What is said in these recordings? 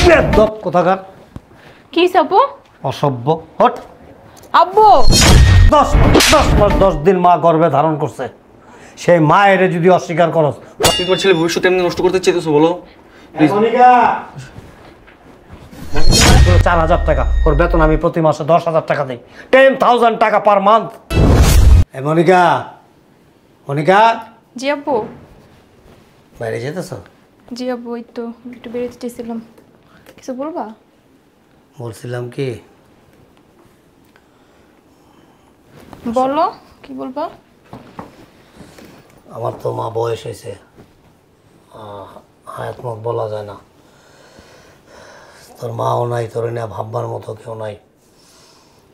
বেয়াদব কোথাকার। কি সাপু? অসভ্য। হট। আব্বু 10 দিন মা গর্ভে ধারণ করছে, সেই মায়ের যদি অস্বীকার করস। তুমি তোমার ছেলে ভবিষ্যৎ এমনি নষ্ট করতে চাইতেছো বলো? 4,000 টাকা ওর বেতন, আমি প্রতি মাসে 10,000 টাকা দিই, 10,000 টাকা পার মান্থ। মনিকা, মনিকা জি আব্বু। বাইরে যেতেছ? জি আব্বু, এই তো একটু বেরিয়ে যেতেছিলাম। কিছু বলবা? বলছিলাম কি, বলো কি বলবা। আমার তো মা বয়স হয়েছে, হায়াত মুখ বলা যায় না। তোর মাও নাই, তোর না ভাববার মতো কেউ নাই,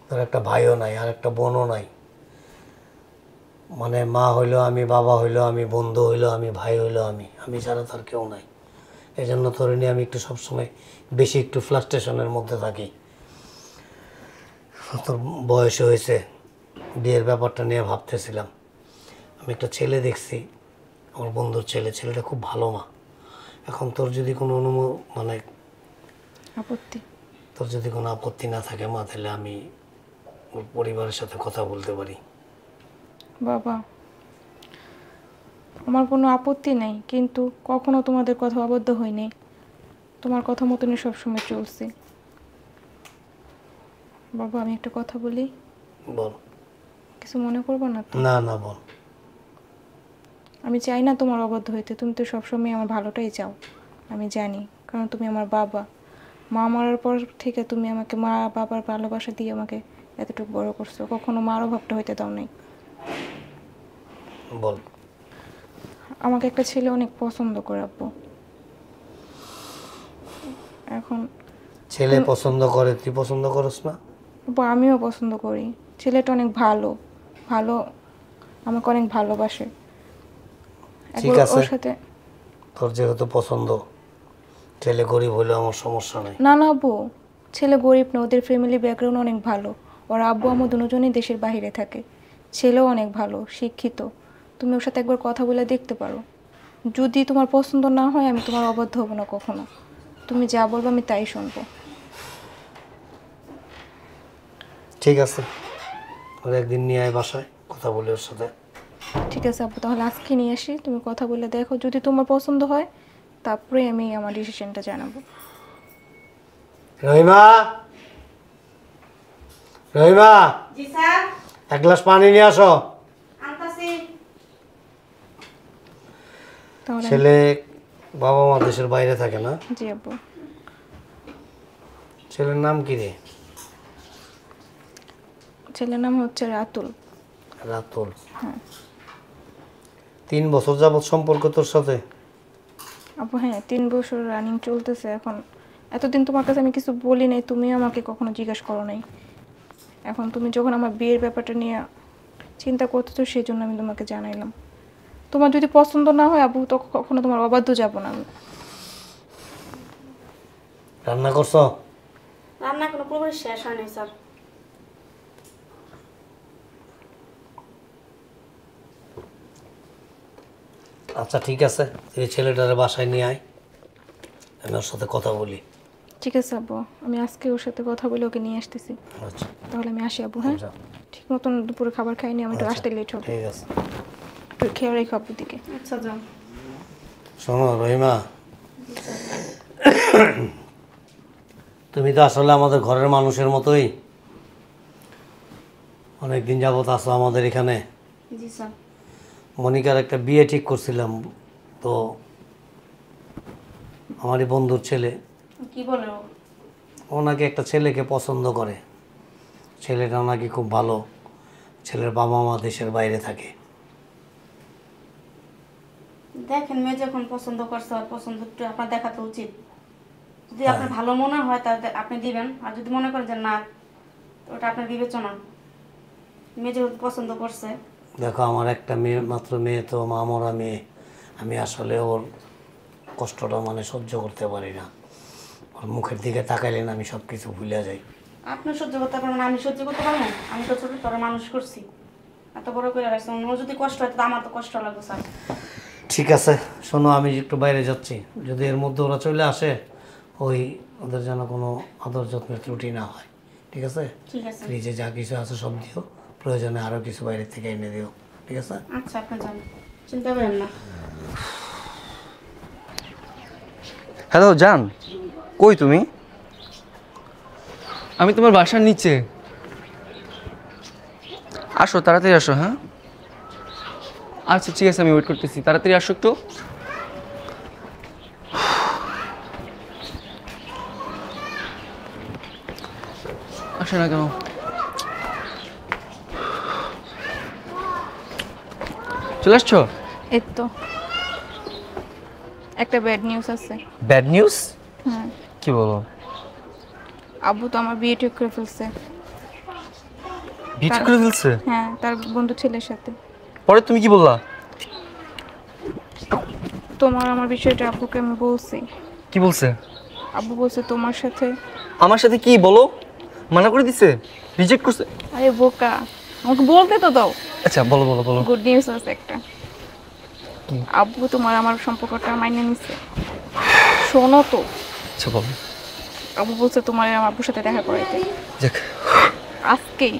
তোর একটা ভাইও নাই, আর একটা বোনও নাই। মানে মা হইলো আমি, বাবা হইলো আমি, বন্ধু হইলো আমি, ভাই হইলো আমি, আমি ছাড়া তার কেউ নাই। এই জন্য তোর নিয়ে আমি একটু সবসময় বেশি একটু ফ্লাস্ট্রেশনের মধ্যে থাকি। তোর বয়স হয়েছে, বিয়ের ব্যাপারটা নিয়ে ভাবতেছিলাম। আমি একটা ছেলে দেখছি, আমার বন্ধুর ছেলে, ছেলেটা খুব ভালো মা। এখন তোর যদি কোনো মানে আপত্তি? তোর যদি কোনো আপত্তি না থাকে মা, তাহলে আমি ওর পরিবারের সাথে কথা বলতে পারি। বাবা, আমার কোনো আপত্তি নেই, কিন্তু কখনো তোমাদের কথা অবদ্ধ হয়নি। তোমার কথা মতনই সবসময় চলছে। বাবা, আমি একটা কথা বলি। বল। কিছু মনে করবো না তো? না না, বল। আমি চাই না তোমার অবদ্ধ হইতে, তুমি তো সবসময় আমার ভালোটাই চাও, আমি জানি। কারণ তুমি আমার বাবা। মা মরার পর থেকে তুমি আমাকে মা বাবার ভালোবাসা দিয়ে আমাকে এতটুকু বড় করছো, কখনো মার অভাবটা হইতে দাও নাই। বল। আমাকে একটা ছেলে অনেক পছন্দ করে আব্বু। এখন ছেলে পছন্দ করে, তুই পছন্দ করস না? আব্বু, আমিও পছন্দ করি। ছেলেটা অনেক ভালো, ভালো, আমাকে অনেক ভালোবাসে। ঠিক একবার আছে, ওর সাথে। তোর যেহেতু পছন্দ, ছেলে গরিব হলেও আমার সমস্যা নেই। না না আব্বু, ছেলে গরিব না, ওদের ফ্যামিলি ব্যাকগ্রাউন্ড অনেক ভালো। ওর আব্বু আম্মু দুজনেই দেশের বাইরে থাকে। ছেলেও অনেক ভালো, শিক্ষিত। তুমি ওর সাথে একবার কথা বলে দেখতে পারো। যদি তোমার পছন্দ না হয়, আমি তোমার অবাধ্য হব না কখনো। তুমি যা বলবো আমি তাই শুনবো। ঠিক আছে, ওর একদিন নিয়ে আয় বাসায়, কথা বলি ওর সাথে। ঠিক আছে আব্বু, তাহলে আজকে নিয়ে আসি, তুমি কথা বলে দেখো। যদি তোমার পছন্দ হয়, তারপরে আমি আমার ডিসিশনটা জানাবো। রহিমা, রহিমা, জি স্যার। এক গ্লাস পানি নিয়ে আসো। আনতাছি। তাহলে ছেলে বাবা মা দেশের বাইরে থাকে না? জি আব্বু। ছেলের নাম কি রে? ছেলের নাম হচ্ছে রাতুল। রাতুল। হ্যাঁ 3 বছর যাবৎ সম্পর্ক তোর সাথে? আপু হ্যাঁ, 3 বছর রানিং চলতেছে। এখন এতদিন তোমার কাছে আমি কিছু বলি নাই, তুমিও আমাকে কখনো জিজ্ঞেস করো নাই। এখন তুমি যখন আমার বিয়ের ব্যাপারটা নিয়ে চিন্তা করতেছো, সেই জন্য আমি তোমাকে জানাইলাম। তোমার যদি পছন্দ না হয় আবু, তো কখনো তোমার অবাধ্য যাব না আমি। রান্না করছো? রান্না এখনো পুরোপুরি শেষ হয়নি স্যার। আচ্ছা ঠিক আছে, তুই ছেলেটারে বাসায় নিয়ে আয়, আমি ওর সাথে কথা বলি। ঠিক আছে আব্বু, আমি আজকে ওর সাথে কথা বলে ওকে নিয়ে আসতেছি। আচ্ছা তাহলে আমি আসি আব্বু। হ্যাঁ আচ্ছা, ঠিক মতন দুপুরে খাবার খাইনি, আমি একটু আচ্ছা, আসতে লেট হবে। ঠিক আছে। একটু খেয়াল রেখো আব্বুর দিকে। আচ্ছা যাও। শোনো রহিমা, তুমি তো আসলে আমাদের ঘরের মানুষের মতোই, অনেকদিন যাবত আসো আমাদের এখানে। জি স্যার। মনিকার একটা বিয়ে ঠিক করছিলাম, তো আমারই বন্ধুর ছেলে, কি বলে ও? ও নাকি একটা ছেলেকে পছন্দ করে। ছেলেটা নাকি খুব ভালো, ছেলের বাবা মা দেশের বাইরে থাকে। দেখেন মেয়ে যখন পছন্দ করছে, আর পছন্দ একটু আপনার দেখাতে উচিত। যদি আপনার ভালো মনে হয় তাহলে আপনি দিবেন, আর যদি মনে করেন যে না, তো ওটা আপনার বিবেচনা। মেয়ে যেহেতু পছন্দ করছে। দেখো আমার একটা মেয়ে, মাত্র মেয়ে, তো মা মরা মেয়ে, আমি আসলে ওর কষ্টটা মানে সহ্য করতে পারি না। ওর মুখের দিকে তাকাইলে না আমি সব কিছু ভুলে যাই। আপনি সহ্য করতে পারবেন, আমি সহ্য করতে পারবো? আমি তো ছোট তোরা মানুষ করছি, এত বড় করে রাখছি। ওর যদি কষ্ট হয় তো আমার তো কষ্ট লাগবে স্যার। ঠিক আছে শোনো, আমি একটু বাইরে যাচ্ছি, যদি এর মধ্যে ওরা চলে আসে, ওই ওদের যেন কোনো আদর যত্নের ত্রুটি না হয়, ঠিক আছে? ঠিক আছে। ফ্রিজে যা কিছু আছে সব দিও, প্রয়োজনে আরও কিছু বাইরে থেকে এনে দিও, ঠিক আছে? আচ্ছা আপনি যান, চিন্তা করেন না। হ্যালো জান, কই তুমি? আমি তোমার বাসার নিচে। আসো তাড়াতাড়ি আসো। হ্যাঁ আচ্ছা ঠিক আছে, আমি ওয়েট করতেছি, তাড়াতাড়ি আসো একটু। আসো না কেন? চলে আসছো? এই তো একটা ব্যাড নিউজ আছে। Bad news? হুম, কি বলো? আব্বু তো আমার বিয়ে ঠিক করে ফেলছে। বিট করে ফেলছে? হ্যাঁ, তার বন্ধু ছেলের সাথে। পরে তুমি কি বললা? তোমার আমার বিষয়টা আব্বুকে আমি বলছি। কি বলছে? আব্বু বলছে তোমার সাথে। আমার সাথে কি বলো? মানা করে দিছে? রিজেক্ট করছে? আরে বোকা, আমাকে বলতে তো দাও। আচ্ছা বলো বলো বলো। গুড নিউজ আছে একটা। কি? আব্বু তোমার আমার সম্পর্কটা মাইনে নিছে। শোনো তো, আচ্ছা বলো। আব্বু বলছে তোমার আমার আব্বুর সাথে দেখা করাইতে যাক। আজকেই।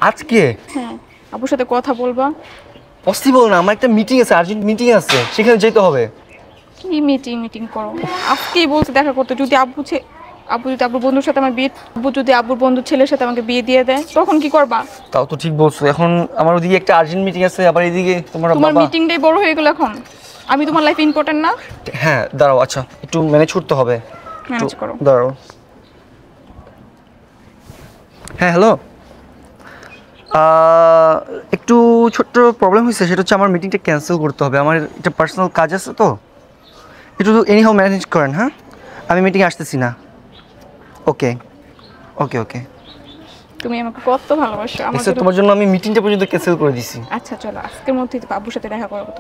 আজকে? হ্যাঁ, আব্বুর সাথে কথা বলবা। পসিবল না, আমার একটা মিটিং আছে, আর্জেন্ট মিটিং আছে, সেখানে যেতে হবে। কি মিটিং করো? আজকেই বলছে দেখা করতে। যদি আব্বু যদি আব্বুর বন্ধুর সাথে আমার বিয়ে, আব্বু যদি আব্বুর বন্ধুর ছেলের সাথে আমাকে বিয়ে দিয়ে দেয়, তখন কি করবা? তাও তো ঠিক বলছো, এখন আমার ওদিকে একটা আর্জেন্ট মিটিং আছে, আবার এদিকে তোমার তোমার বাবা। মিটিংটাই বড় হয়ে গেল এখন। আমি তোমার লাইফ ইম্পর্টেন্ট না? হ্যাঁ দাঁড়াও, আচ্ছা একটু ম্যানেজ করতে হবে। ম্যানেজ করো। দাঁড়াও। হ্যাঁ হ্যালো, একটু ছোট্ট প্রবলেম হয়েছে, সেটা হচ্ছে আমার মিটিংটা ক্যান্সেল করতে হবে, আমার একটা পার্সোনাল কাজ আছে তো, একটু এনিহাও ম্যানেজ করেন। হ্যাঁ আমি মিটিংয়ে আসতেছি না। ওকে ওকে ওকে। তুমি আমাকে কত ভালোবাসো আমার স্যার তোমার জন্য আমি মিটিংটা পর্যন্ত ক্যান্সেল করে দিছি। আচ্ছা চলো, আজকের মধ্যে আব্বুর সাথে দেখা করবো।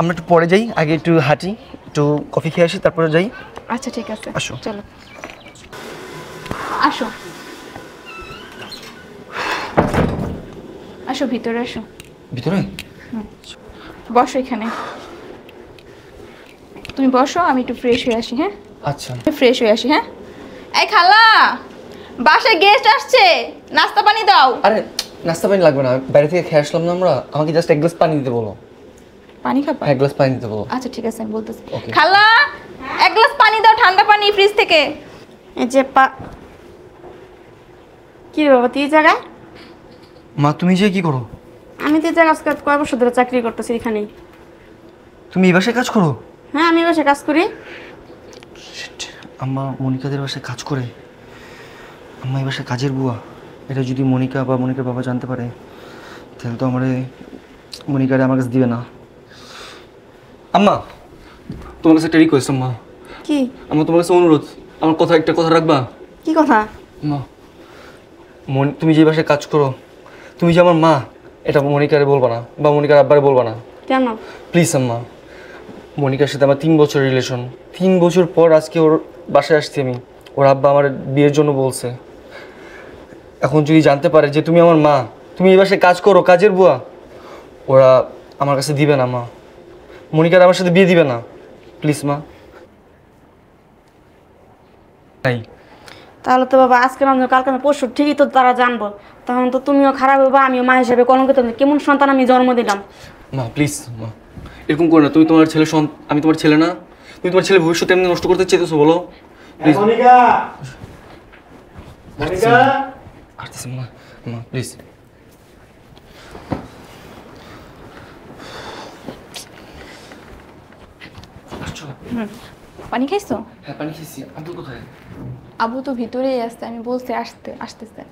আমরা একটু পরে যাই, আগে একটু হাঁটি, একটু কফি খেয়ে আসি, তারপরে যাই। আচ্ছা ঠিক আছে, আসো। চলো আসো আসো, ভিতরে আসো। ভিতরে? বসো এখানে, তুমি বসো, আমি একটু ফ্রেশ হয়ে আসি। হ্যাঁ আচ্ছা। ফ্রেশ হয়ে আসি। হ্যাঁ, এই খালা, বাসায় গেস্ট আসছে, নাস্তা পানি দাও। আরে নাস্তা পানি লাগবে না, বাইরে থেকে খেয়ে আসলাম না আমরা, আমাকে জাস্ট এক গ্লাস পানি দিতে বলো। পানি খাবা? এক গ্লাস পানি দিতে বলো। আচ্ছা ঠিক আছে, আমি বলতেছি। Okay. খালা, এক গ্লাস পানি দাও, ঠান্ডা পানি ফ্রিজ থেকে। এই যে কি রে বাবা, তুই এই জায়গায়? মা তুমি যে কি করো? আমি তো এই জায়গায় আজকে কয় বছর ধরে চাকরি করতেছি এখানেই। তুমি এই বাসায় কাজ করো? হ্যাঁ, আমি বাসায় কাজ করি। আম্মা মনিকাদের বাসায় কাজ করে? আম্মা এই বাসায় কাজের বুয়া? এটা যদি মনিকা বা মনিকার বাবা জানতে পারে, তাহলে তো মনিকারে আমার কাছে দিবে না। আম্মা তোমার কাছে একটা রিকোয়েস্ট। আম্মা কি? আমার তোমার কাছে অনুরোধ, আমার একটা কথা রাখবা? কি কথা? মা তুমি যে বাসায় কাজ করো, তুমি যে আমার মা, এটা মনিকারে বলবা না বা মনিকার আব্বারে বলবা না। কেন? প্লিজ আম্মা। মনিকার সাথে আমার 3 বছর রিলেশন, 3 বছর পর আজকে ওর বাসায় আসছি আমি, ওর আব্বা আমার বিয়ের জন্য বলছে। এখন যদি জানতে পারে যে তুমি আমার মা, তুমি এই বাসায় কাজ করো, কাজের বুয়া, ওরা আমার কাছে দিবে না মা, মনিকার আমার সাথে বিয়ে দিবে না। প্লিজ মা। তাই তাহলে তো বাবা আজকে না কালকে না পরশু ঠিকই তো তারা জানবো, তখন তো তুমিও খারাপ হবে, আমিও মা হিসেবে কলঙ্কিত হবো। কেমন সন্তান আমি জন্ম দিলাম। মা প্লিজ মা, এরকম করো না। তুমি তোমার ছেলে, আমি তোমার ছেলে না? তুমি তোমার ছেলে ভবিষ্যৎ এমনি নষ্ট করতে চাইতেছো বলো? প্লিজ মনিকা, মনিকা, আসতেছি মা, মা প্লিজ। পানি খাইছো? হ্যাঁ পানি খেয়েছি। আব্দুল কোথায়? আব্বু তো ভিতরেই আসছে, আমি বলছি আসতেছে।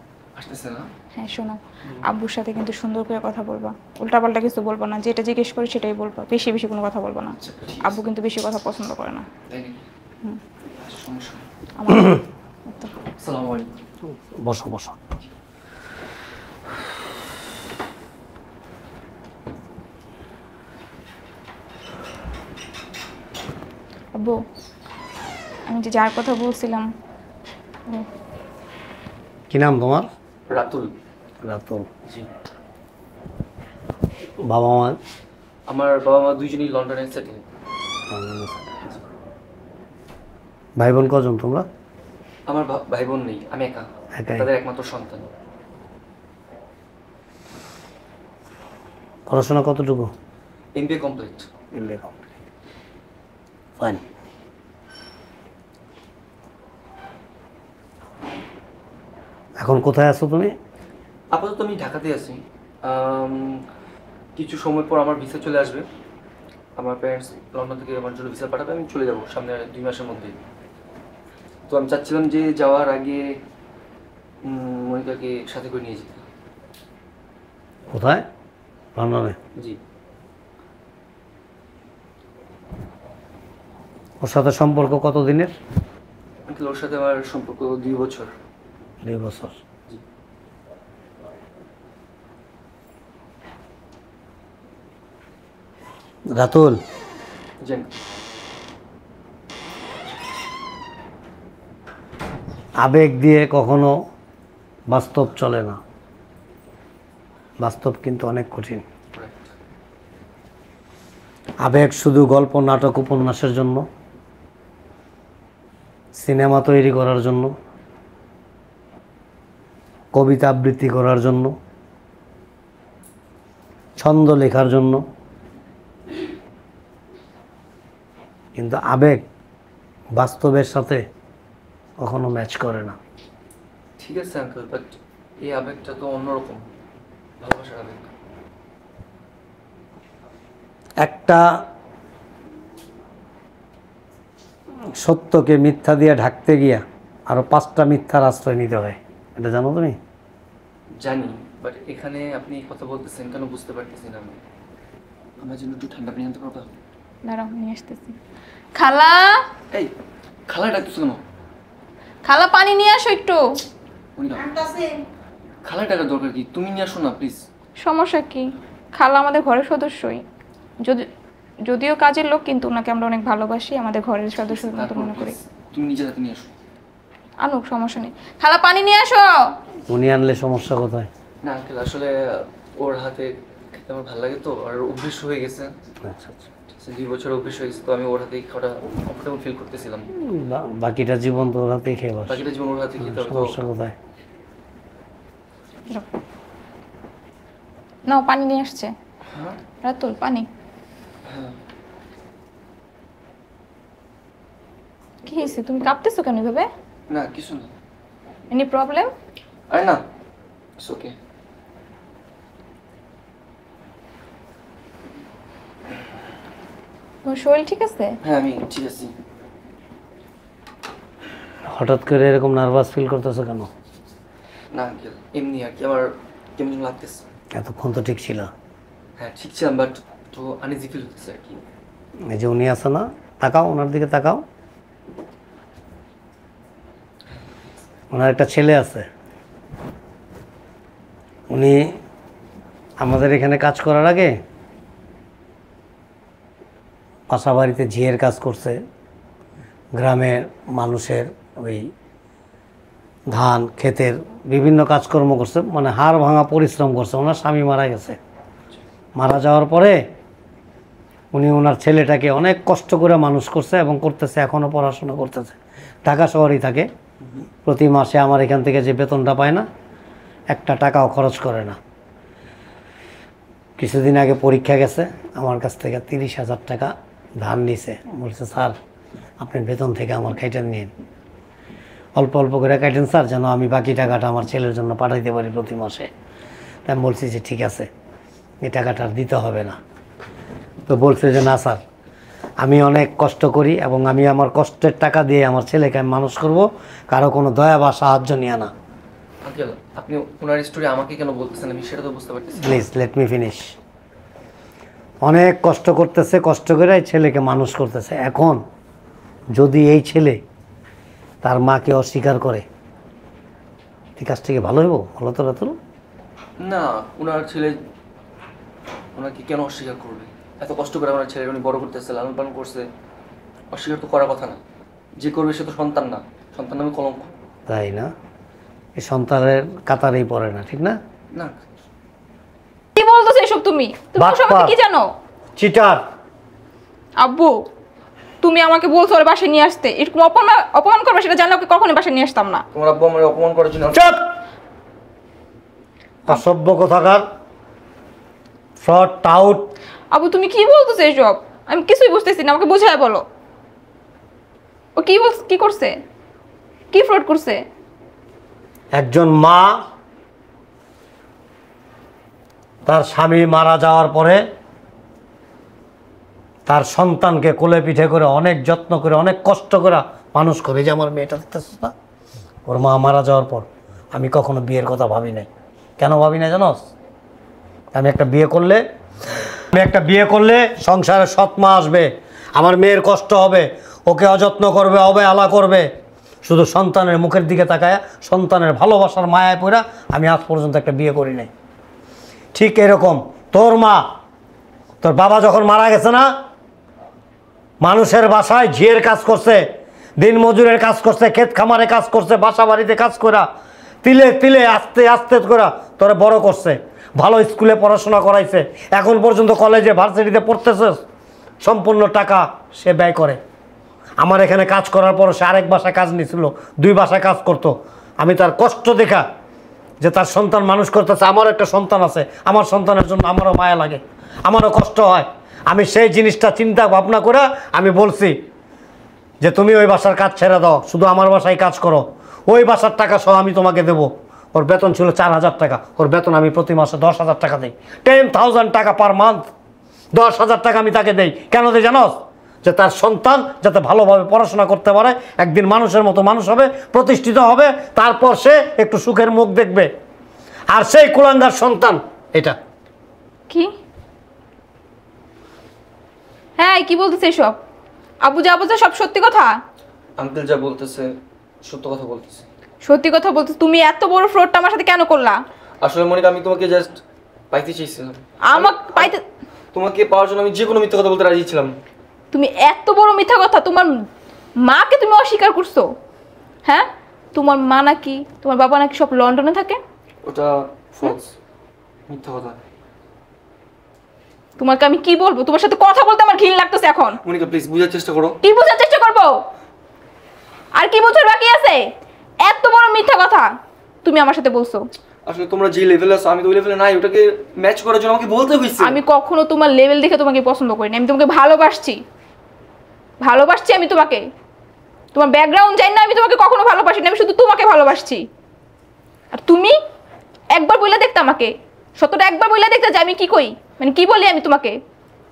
আসতেছে না? হ্যাঁ শোনো, আব্বুর সাথে কিন্তু সুন্দর করে কথা বলবা, উল্টাপাল্টা কিছু বলবো না, যেটা জিজ্ঞেস করি সেটাই বলবা, বেশি বেশি কোনো কথা বলবো না। আব্বু কিন্তু বেশি কথা পছন্দ করে না। তাই নাকি? আচ্ছা সমস্যা নেই। আমার তো আসসালামু আলাইকুম। বসো বসো। আব্বু, আমি যে যার কথা বলছিলাম, কি নাম তোমার? রাতুল। রাতুল। জি। বাবা মা? আমার বাবা মা দুইজনই লন্ডনে সেটেল। ভাই বোন কজন তোমরা? আমার ভাই বোন নেই, আমি একা, একাই। তাদের একমাত্র সন্তান। পড়াশোনা কতটুকু? MBA complete. ফাইন। এখন কোথায় আছো তুমি? আপাতত আমি ঢাকাতে আছি। কিছু সময় পর আমার ভিসা চলে আসবে। আমার প্যারেন্টস লন্ডন থেকে আমার জন্য ভিসা পাঠাবে, আমি চলে যাব সামনে 2 মাসের মধ্যে। তো আমি চাচ্ছিলাম যে যাওয়ার আগে মনিকাকে সাথে করে নিয়ে যেতে। কোথায়? লন্ডনে। জি। ওর সাথে সম্পর্ক কতদিনের? আঙ্কেল, ওর সাথে আমার সম্পর্ক 2 বছর। 2 বছর। জি। রাতুল, জি। আবেগ দিয়ে কখনো বাস্তব চলে না। বাস্তব কিন্তু অনেক কঠিন। আবেগ শুধু গল্প, নাটক, উপন্যাসের জন্য, সিনেমা তৈরি করার জন্য, কবিতা আবৃত্তি করার জন্য, ছন্দ লেখার জন্য, কিন্তু আবেগ বাস্তবের সাথে কখনো ম্যাচ করে না। ঠিক আছে আঙ্কেল, বাট এই আবেগটা তো অন্যরকম, ভালোবাসার আবেগ। একটা সত্যকে মিথ্যা দিয়ে ঢাকতে গিয়া আরো 5টা মিথ্যার আশ্রয় নিতে হয়, এটা জানো তুমি? জানি, বাট এখানে আপনি কথা বলতেছেন কেন বুঝতে পারতেছি না আমি। আমার জন্য একটু ঠান্ডা পানি আনতে পারবা? দাঁড়াও, নিয়ে আসতেছি। খালা, এই খালা ডাকতেছো কেন? খালা পানি নিয়ে আসো একটু। মনিকা, খালা ডাকার দরকার কি? তুমি নিয়ে আসো না প্লিজ। সমস্যা কি? খালা আমাদের ঘরের সদস্যই, যদিও কাজের লোক, কিন্তু ওনাকে আমরা অনেক ভালোবাসি, আমাদের ঘরের সদস্যের মতো মনে করি। তুমি নিজের হাতে নিয়ে আসো। আনুক, সমস্যা নেই। খালা পানি নিয়ে আসো। উনি আনলে সমস্যা কোথায়? না আঙ্কেল, আসলে ওর হাতে খেতে আমার ভালো লাগে তো, আর অভ্যেস হয়ে গেছে। আচ্ছা আচ্ছা। 2 বছর অভ্যেস হয়ে গেছে, তো আমি ওর হাতেই খাওয়াটা কমফোর্টেবল ফিল করতেছিলাম। বাকিটা জীবন তো ওর হাতেই খেয়ে বস। বাকিটা জীবন ওর হাতে খেতে হবে তো। সমস্যা কোথায়? নাও, পানি নিয়ে আসছে। হ্যাঁ রাতুল, পানি। হ্যাঁ। কি হয়েছে? তুমি কাঁপতেছো কেন এভাবে? না কিছু না। Any problem? আরে না, ইটস ওকে। তোমার শরীর ঠিক আছে? হ্যাঁ আমি ঠিক আছি। হঠাৎ করে এরকম নার্ভাস ফিল করতেছো কেন? না আঙ্কেল, এমনি আর কি, আমার কেমন যেন লাগতেছে। এতক্ষণ তো ঠিক ছিল। হ্যাঁ ঠিক ছিলাম, বাট তো আনইজি ফিল হতেছে আর কি। এই যে উনি আছে না, তাকাও ওনার দিকে, তাকাও। ওনার একটা ছেলে আছে, উনি আমাদের এখানে কাজ করার আগে বাসা বাড়িতে ঝিয়ের কাজ করছে, গ্রামের মানুষের ওই ধান ক্ষেতের বিভিন্ন কাজকর্ম করছে, মানে হাড় ভাঙা পরিশ্রম করছে। ওনার স্বামী মারা গেছে। মারা যাওয়ার পরে উনি ওনার ছেলেটাকে অনেক কষ্ট করে মানুষ করছে এবং করতেছে, এখনও পড়াশোনা করতেছে। ঢাকা শহরেই থাকে। প্রতি মাসে আমার এখান থেকে যে বেতনটা পায় না, একটা টাকাও খরচ করে না। কিছুদিন আগে পরীক্ষা গেছে, আমার কাছ থেকে 30,000 টাকা ধার নিছে। বলছে স্যার আপনি বেতন থেকে আমার কাইটেন নিন, অল্প অল্প করে কাইটেন স্যার, যেন আমি বাকি টাকাটা আমার ছেলের জন্য পাঠাইতে পারি প্রতি মাসে। তাই আমি বলছি যে ঠিক আছে, এই টাকাটা আর দিতে হবে না। তো বলছে যে না স্যার, আমি অনেক কষ্ট করি এবং আমি আমার কষ্টের টাকা দিয়ে আমার ছেলেকে আমি মানুষ করব, কারো কোনো দয়া বা সাহায্য নিয়ে না। আঙ্কেল, আপনি ওনার স্টোরি আমাকে কেন বলতেছেন? আমি সেটা তো বুঝতে পারতেছি। Please let me finish. অনেক কষ্ট করতেছে, কষ্ট করে এই ছেলেকে মানুষ করতেছে। এখন যদি এই ছেলে তার মাকে অস্বীকার করে, এই কাজ থেকে ভালো হইব? ভালো তো রাতুল? না, ওনার ছেলে ওনাকে কেন অস্বীকার করবে? এত কষ্ট করে আমার ছেলে উনি বড় করতেছে, লালন পালন করছে, অস্বীকার তো করার কথা না। যে করবে সে তো সন্তান না, সন্তান নামে কলঙ্ক। তাই না? এই সন্তানের কাতারেই পড়ে না, ঠিক না? না কি বলতেছো এসব? তুমি তুমি বাটপার। সম্পর্কে কি জানো? চিটার। আব্বু, তুমি আমাকে বলছো ওর বাসায় নিয়ে আসতে, এরকম অপমান অপমান করবে সেটা জানলে ওকে কখনোই বাসায় নিয়ে আসতাম না। তোমার আব্বু আমার অপমান করার জন্য চুপ! অসভ্য কোথাকার, ফ্রড টাউট। আবু তুমি কি বলতেছো এসব? আমি কিছুই বুঝতেছি না, আমাকে বুঝায় বলো। ও কি করছে, কি ফ্রড করছে? একজন মা তার স্বামী মারা যাওয়ার পরে তার সন্তানকে কোলে পিঠে করে অনেক যত্ন করে অনেক কষ্ট করে মানুষ করে, যে আমার মেয়েটা দেখতেছিস না, ওর মা মারা যাওয়ার পর আমি কখনো বিয়ের কথা ভাবি নাই। কেন ভাবি না জানোস? আমি একটা বিয়ে করলে সংসারে সৎ মা আসবে, আমার মেয়ের কষ্ট হবে, ওকে অযত্ন করবে, অবহেলা করবে, শুধু সন্তানের মুখের দিকে তাকায় সন্তানের ভালোবাসার মায়ায় পড়া আমি আজ পর্যন্ত একটা বিয়ে করি নাই। ঠিক এরকম তোর মা, তোর বাবা যখন মারা গেছে না, মানুষের বাসায় ঝিয়ের কাজ করছে, দিন মজুরের কাজ করছে, ক্ষেত খামারে কাজ করছে, বাসা বাড়িতে কাজ করা, তিলে তিলে আস্তে আস্তে করে তোরে বড় করছে, ভালো স্কুলে পড়াশোনা করাইছে, এখন পর্যন্ত কলেজে ভার্সিটিতে পড়তেছে, সম্পূর্ণ টাকা সে ব্যয় করে। আমার এখানে কাজ করার পর সে আরেক বাসায় কাজ নিয়েছিল, 2 বাসায় কাজ করতো। আমি তার কষ্ট দেখা যে তার সন্তান মানুষ করতেছে, আমারও একটা সন্তান আছে, আমার সন্তানের জন্য আমারও মায়া লাগে, আমারও কষ্ট হয়। আমি সেই জিনিসটা চিন্তা ভাবনা করে আমি বলছি যে তুমি ওই বাসার কাজ ছেড়ে দাও, শুধু আমার বাসায় কাজ করো, ওই বাসার টাকা সহ আমি তোমাকে দেবো। ওর বেতন ছিল 4,000 টাকা, ওর বেতন আমি প্রতি মাসে 10,000 টাকা দিই, 10,000 টাকা পার মান্থ, 10,000 টাকা আমি তাকে দেই। কেন দেই জানোস? যে তার সন্তান যাতে ভালোভাবে পড়াশোনা করতে পারে, একদিন মানুষের মতো মানুষ হবে, প্রতিষ্ঠিত হবে, তারপর সে একটু সুখের মুখ দেখবে। আর সেই কুলাঙ্গার সন্তান এটা। কি? হ্যাঁ, কি বলতেছে এসব? আবু যা বলছে সব সত্যি কথা? আঙ্কেল যা বলতেছে সত্য কথা বলতেছে। সত্যি কথা বলতে তুমি এত বড় ফ্রডটা আমার সাথে কেন করলা? আসলে মনিকা, আমি তোমাকে জাস্ট পাইতে চাইছিলাম। আমাকে পাইতে? তোমাকে পাওয়ার জন্য আমি যে কোনো মিথ্যা কথা বলতে রাজি ছিলাম। তুমি এত বড় মিথ্যা কথা, তোমার মাকে তুমি অস্বীকার করছো? হ্যাঁ, তোমার মা নাকি তোমার বাবা নাকি সব লন্ডনে থাকে? ওটা ফলস, মিথ্যা কথা। তোমাকে আমি কি বলবো? তোমার সাথে কথা বলতে আমার ঘৃণা লাগতেছে এখন। মনিকা প্লিজ বুঝার চেষ্টা করো। কি বোঝার চেষ্টা করবো? আর কি বছর বাকি আছে? এত বড় মিথ্যা কথা তুমি আমার সাথে বলছো। আসলে তোমরা যে লেভেলে আছো আমি তো ওই লেভেলে নাই, ওটাকে ম্যাচ করার জন্য আমাকে বলতে হইছে। আমি কখনো তোমার লেভেল দেখে তোমাকে পছন্দ করি না, আমি তোমাকে ভালোবাসছি আমি তোমাকে। তোমার ব্যাকগ্রাউন্ড জানি না, আমি তোমাকে কখনো ভালোবাসি না, আমি শুধু তোমাকে ভালোবাসছি। আর তুমি একবার বলে দেখতে আমাকে, সত্যটা একবার বলে দেখতে যে আমি কি কই, মানে কি বলি আমি তোমাকে।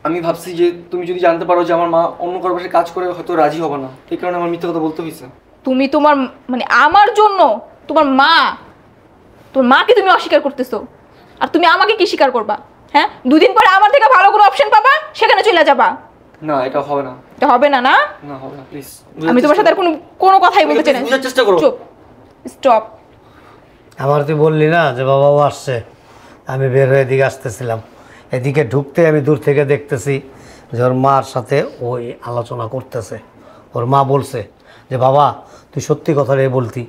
আমি ভাবছি যে তুমি যদি জানতে পারো যে আমার মা অন্য কারোর পাশে কাজ করে হয়তো রাজি হবে না, এই কারণে আমার মিথ্যা কথা বলতে হইছে। তুমি তোমার মানে আমার জন্য তোমার মাকে তুমি অস্বীকার করতেছো, আর তুমি আমাকে কি স্বীকার করবা? হ্যাঁ, 2 দিন পরে আমার থেকে ভালো কোনো অপশন পাবা, সেখানে চলে যাবা। না, এটা হবে না। এটা হবে না? না না হবে না, প্লিজ। আমি তোমার সাথে আর কোনো কথাই বলতে চাই না। বুঝার চেষ্টা করো। চুপ, স্টপ। আমার তুই বললি না যে বাবা ও আসছে, আমি বের হয়ে এদিকে আসতেছিলাম, এদিকে ঢুকতে আমি দূর থেকে দেখতেছি যে ওর মার সাথে ওই আলোচনা করতেছে। ওর মা বলছে যে বাবা তুই সত্যি কথাটাই বলতি,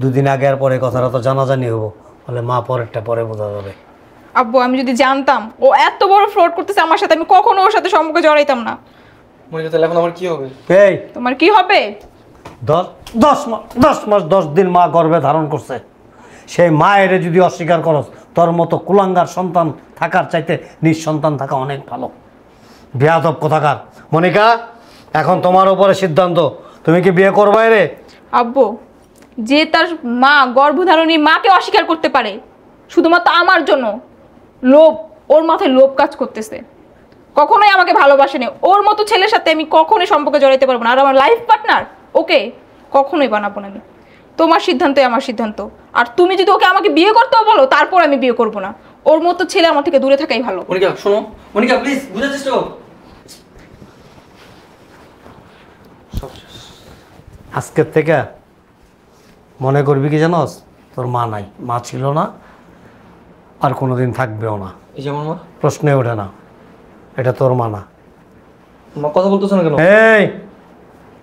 2 দিন আগে আর পরে কথাটা তো জানাজানি হবো, বলে মা পরেরটা পরে বোঝা যাবে। আব্বু আমি যদি জানতাম ও এত বড় ফ্রড করতেছে আমার সাথে, আমি কখনো ওর সাথে সম্পর্কে জড়াইতাম না। মনিকা তাহলে এখন আমার কি হবে? এই তোমার কি হবে? 10 মাস 10 দিন মা গর্ভে ধারণ করছে, সেই মায়ের যদি অস্বীকার করস, তোর মতো কুলাঙ্গার সন্তান থাকার চাইতে নিঃসন্তান থাকা অনেক ভালো। বেয়াদব কোথাকার। মনিকা, এখন তোমার উপরে সিদ্ধান্ত, তুমি কি বিয়ে করবে রে? আব্বু, যে তার মা গর্ভধারণী মাকে অস্বীকার করতে পারে শুধুমাত্র আমার জন্য, লোভ, ওর মাথায় লোভ কাজ করতেছে। কখনোই আমাকে ভালোবাসেনি। ওর মতো ছেলের সাথে আমি কখনোই সম্পর্কে জড়াইতে পারবো না। আর আমার লাইফ পার্টনার ওকে কখনোই বানাবো না আমি। তোমার সিদ্ধান্তই আমার সিদ্ধান্ত। আর তুমি যদি ওকে আমাকে বিয়ে করতেও বলো, তারপর আমি বিয়ে করবো না। ওর মতো ছেলে আমার থেকে দূরে থাকাই ভালো। মনিকা শোনো, মনিকা প্লিজ বুঝার চেষ্টা করো। আজকের থেকে মনে করবি কি জানোস, তোর মা নাই, মা ছিল না, আর কোনোদিন থাকবেও না। এই যে আমার মা, প্রশ্নে ওঠে না, এটা তোর মা না। মা কথা বলতেছ না কেন? এই,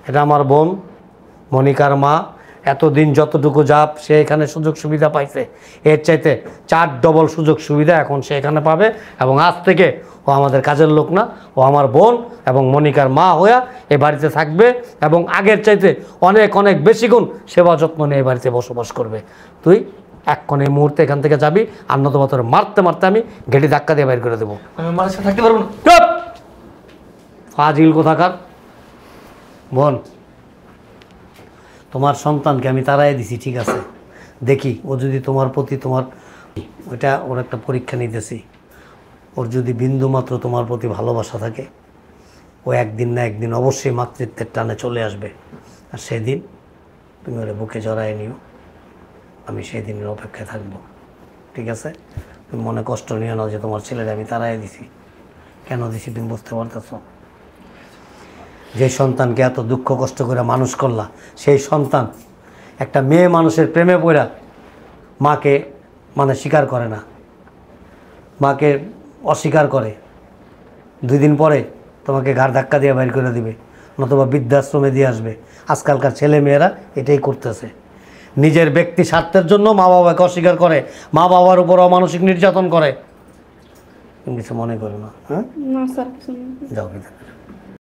এটা আমার বোন মনিকার মা। এতদিন যতটুকু যাপ সে এখানে সুযোগ সুবিধা পাইছে, এর চাইতে 4 ডবল সুযোগ সুবিধা এখন সে এখানে পাবে। এবং আজ থেকে ও আমাদের কাজের লোক না, ও আমার বোন এবং মনিকার মা হইয়া এই বাড়িতে থাকবে এবং আগের চাইতে অনেক অনেক বেশি গুণ সেবা যত্ন নিয়ে এই বাড়িতে বসবাস করবে। তুই এক্ষণ এই মুহূর্তে এখান থেকে যাবি, আর নতুবা তোর মারতে মারতে আমি গেটি ধাক্কা দিয়ে বাইর করে দেবো। আমি মার সাথে থাকতে পারবো না। চুপ! ফাজিল কোথাকার। বোন, তোমার সন্তানকে আমি তাড়াই দিছি, ঠিক আছে, দেখি ও যদি তোমার প্রতি তোমার ওইটা ওর একটা পরীক্ষা নিতেছি, ওর যদি বিন্দুমাত্র তোমার প্রতি ভালোবাসা থাকে ও একদিন না একদিন অবশ্যই মাতৃত্বের টানে চলে আসবে। আর সেদিন তুমি ওরে বুকে জড়ায় নিও, আমি সেই দিনের অপেক্ষায় থাকবো, ঠিক আছে? তুমি মনে কষ্ট নিও না যে তোমার ছেলেরা আমি তাড়াই দিছি। কেন দিছি তুমি বুঝতে পারতেছ? যে সন্তানকে এত দুঃখ কষ্ট করে মানুষ করলা, সেই সন্তান একটা মেয়ে মানুষের প্রেমে পড়া মাকে মানে স্বীকার করে না, মাকে অস্বীকার করে, 2 দিন পরে তোমাকে ঘাড় ধাক্কা দিয়ে বাইর করে দিবে, নতুবা বৃদ্ধাশ্রমে দিয়ে আসবে। আজকালকার ছেলে মেয়েরা এটাই করতেছে, নিজের ব্যক্তি স্বার্থের জন্য মা বাবাকে অস্বীকার করে, মা বাবার উপর অমানসিক নির্যাতন করে। তুমি কিছু মনে করো না, হ্যাঁ? না স্যার কিছু না। যাও ভিতরে।